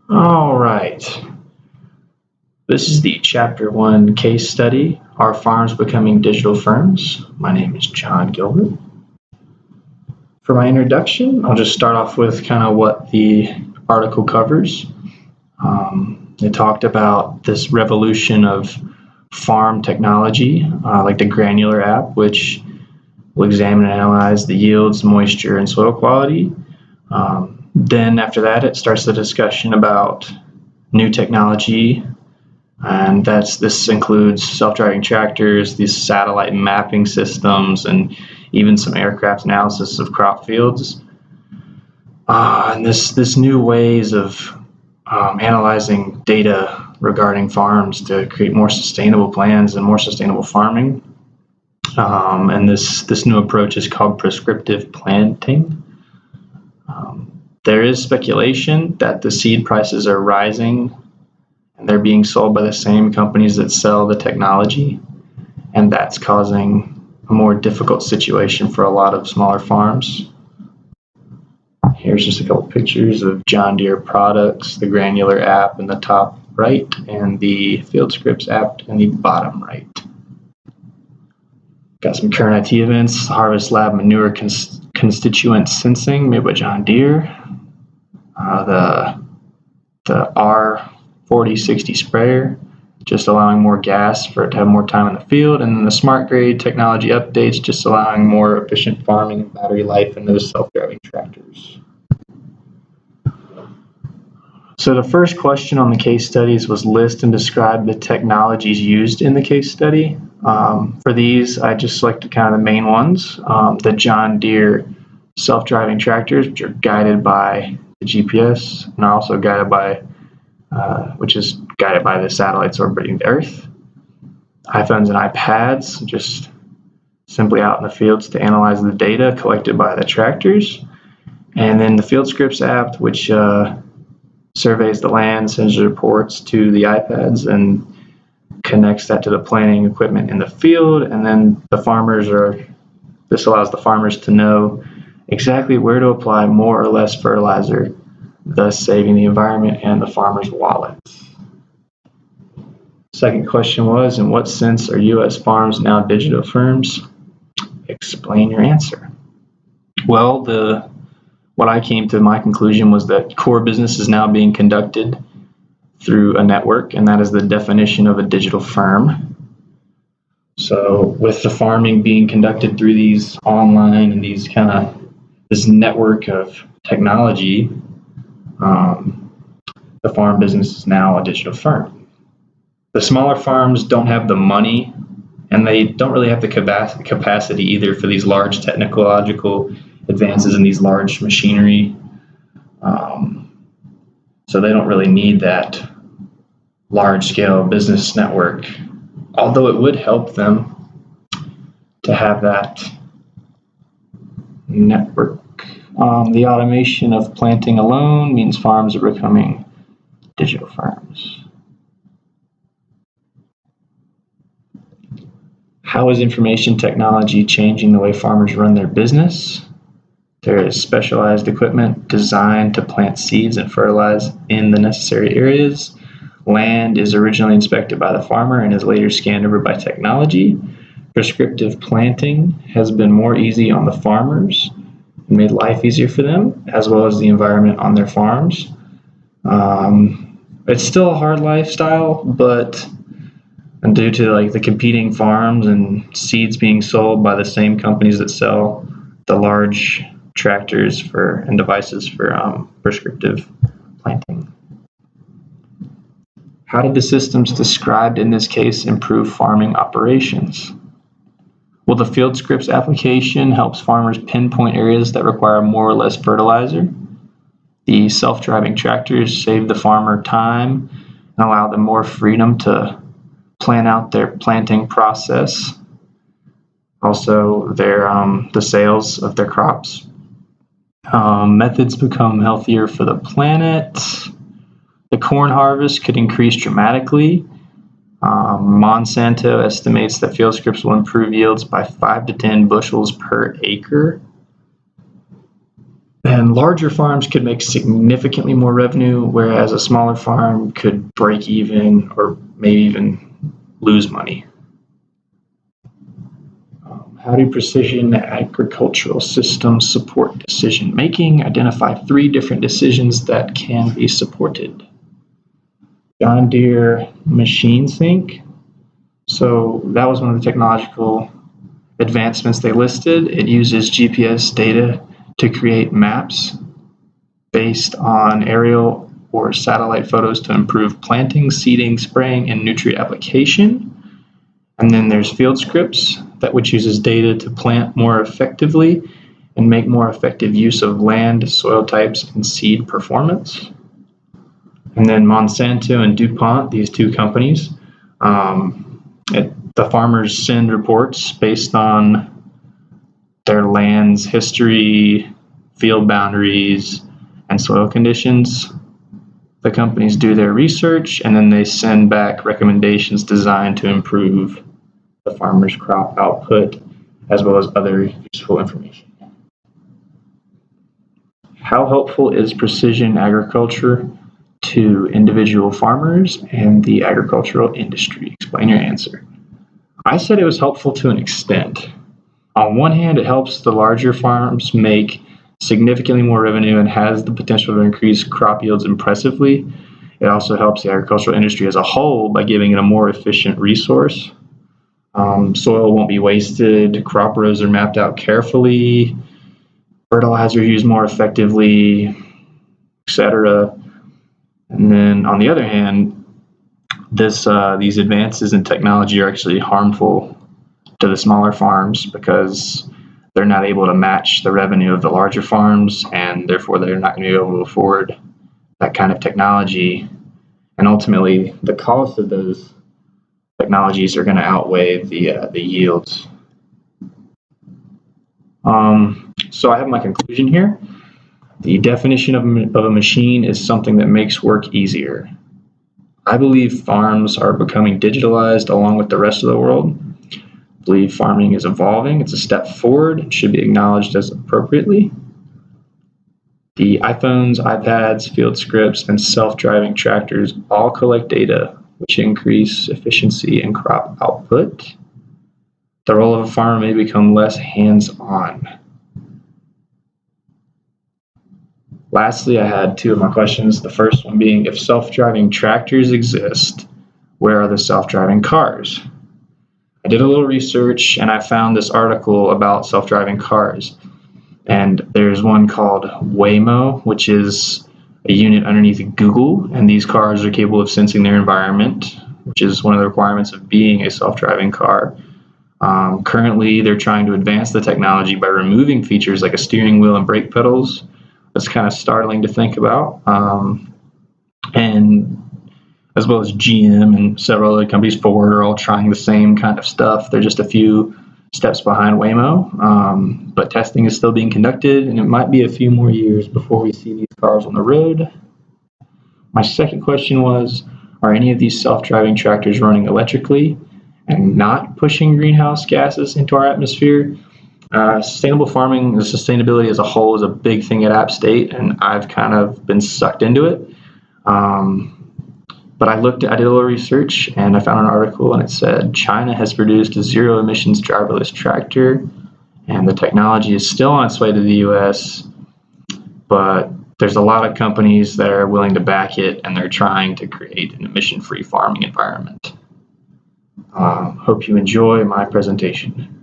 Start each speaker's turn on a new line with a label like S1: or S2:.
S1: All right. This is the Chapter 1 case study, Are Farms Becoming Digital Firms? My name is John Gilbert. For my introduction, I'll just start off with kind of what the article covers. It talked about this revolution of farm technology, like the Granular app, which will examine and analyze the yields, moisture, and soil quality. Then after that, it starts the discussion about new technology, and this includes self-driving tractors, these satellite mapping systems, and even some aircraft analysis of crop fields. And this new ways of analyzing data regarding farms to create more sustainable plans and more sustainable farming. And this new approach is called prescriptive planting. There is speculation that the seed prices are rising and they're being sold by the same companies that sell the technology, and that's causing a more difficult situation for a lot of smaller farms. Here's just a couple pictures of John Deere products, the Granular app in the top right and the FieldScripts app in the bottom right. Got some current IT events: Harvest Lab manure constituent sensing made by John Deere, the R4060 sprayer, just allowing more gas for it to have more time in the field, and then the smart grade technology updates, just allowing more efficient farming and battery life in those self-driving tractors. So the first question on the case studies was list and describe the technologies used in the case study. For these, I just selected kind of the main ones. The John Deere self-driving tractors, which are guided by the GPS and are also guided by which is guided by the satellites orbiting the Earth. iPhones and iPads, just simply out in the fields to analyze the data collected by the tractors. And then the FieldScripts app, which surveys the land, sends reports to the iPads, and connects that to the planting equipment in the field. And then this allows the farmers to know exactly where to apply more or less fertilizer, thus saving the environment and the farmer's wallet. Second question was, in what sense are U.S. farms now digital firms? Explain your answer. Well, what I came to my conclusion was that core business is now being conducted through a network, and that is the definition of a digital firm. So with the farming being conducted through these online and this network of technology, the farm business is now a digital firm. The smaller farms don't have the money, and they don't really have the capacity either for these large technological advances in these large machinery. So they don't really need that large-scale business network, although it would help them to have that network. The automation of planting alone means farms are becoming digital firms. How is information technology changing the way farmers run their business? There is specialized equipment designed to plant seeds and fertilize in the necessary areas. Land is originally inspected by the farmer and is later scanned over by technology. Prescriptive planting has been more easy on the farmers and made life easier for them, as well as the environment on their farms. It's still a hard lifestyle, but due to the competing farms and seeds being sold by the same companies that sell the large tractors and devices for prescriptive planting. How did the systems described in this case improve farming operations? Well, the FieldScripts application helps farmers pinpoint areas that require more or less fertilizer. The self-driving tractors save the farmer time and allow them more freedom to plan out their planting process. Also, the sales of their crops. Methods become healthier for the planet. The corn harvest could increase dramatically. Monsanto estimates that FieldScripts will improve yields by 5 to 10 bushels per acre. then larger farms could make significantly more revenue, whereas a smaller farm could break even or maybe even lose money. How do precision agricultural systems support decision making? Identify 3 different decisions that can be supported. John Deere Machine Sync. So that was one of the technological advancements they listed. It uses GPS data to create maps based on aerial or satellite photos to improve planting, seeding, spraying, and nutrient application. And then there's Field Scripts, which uses data to plant more effectively and make more effective use of land, soil types, and seed performance. And then Monsanto and DuPont, these 2 companies, the farmers send reports based on their land's history, field boundaries, and soil conditions. The companies do their research, and then they send back recommendations designed to improve the farmer's crop output, as well as other useful information. How helpful is precision agriculture to individual farmers and the agricultural industry? Explain your answer. I said it was helpful to an extent. On one hand, it helps the larger farms make significantly more revenue and has the potential to increase crop yields impressively. It also helps the agricultural industry as a whole by giving it a more efficient resource. Soil won't be wasted, crop rows are mapped out carefully, fertilizer used more effectively, etc. And then on the other hand, these advances in technology are actually harmful to the smaller farms because they're not able to match the revenue of the larger farms, and therefore they're not going to be able to afford that kind of technology. And ultimately, the cost of those technologies are going to outweigh the yields. So I have my conclusion here. The definition of a machine is something that makes work easier. I believe farms are becoming digitalized along with the rest of the world. I believe farming is evolving. It's a step forward. It should be acknowledged as appropriately. The iPhones, iPads, Field Scripts, and self-driving tractors all collect data, which increase efficiency and crop output. The role of a farmer may become less hands-on. Lastly, I had 2 of my questions. The first one being, if self-driving tractors exist, where are the self-driving cars? I did a little research and I found this article about self-driving cars. And there's one called Waymo, which is a unit underneath Google, and these cars are capable of sensing their environment, which is one of the requirements of being a self-driving car. Currently, they're trying to advance the technology by removing features like a steering wheel and brake pedals. That's kind of startling to think about. And as well as GM and several other companies, Ford, are all trying the same kind of stuff. They're just a few steps behind Waymo, but testing is still being conducted, and it might be a few more years before we see these cars on the road. My second question was, are any of these self-driving tractors running electrically and not pushing greenhouse gases into our atmosphere? Sustainable farming and sustainability as a whole is a big thing at App State, and I've kind of been sucked into it. But I did a little research, and I found an article, and it said China has produced a zero-emissions driverless tractor, and the technology is still on its way to the U.S., but there's a lot of companies that are willing to back it, and they're trying to create an emission-free farming environment. Hope you enjoy my presentation.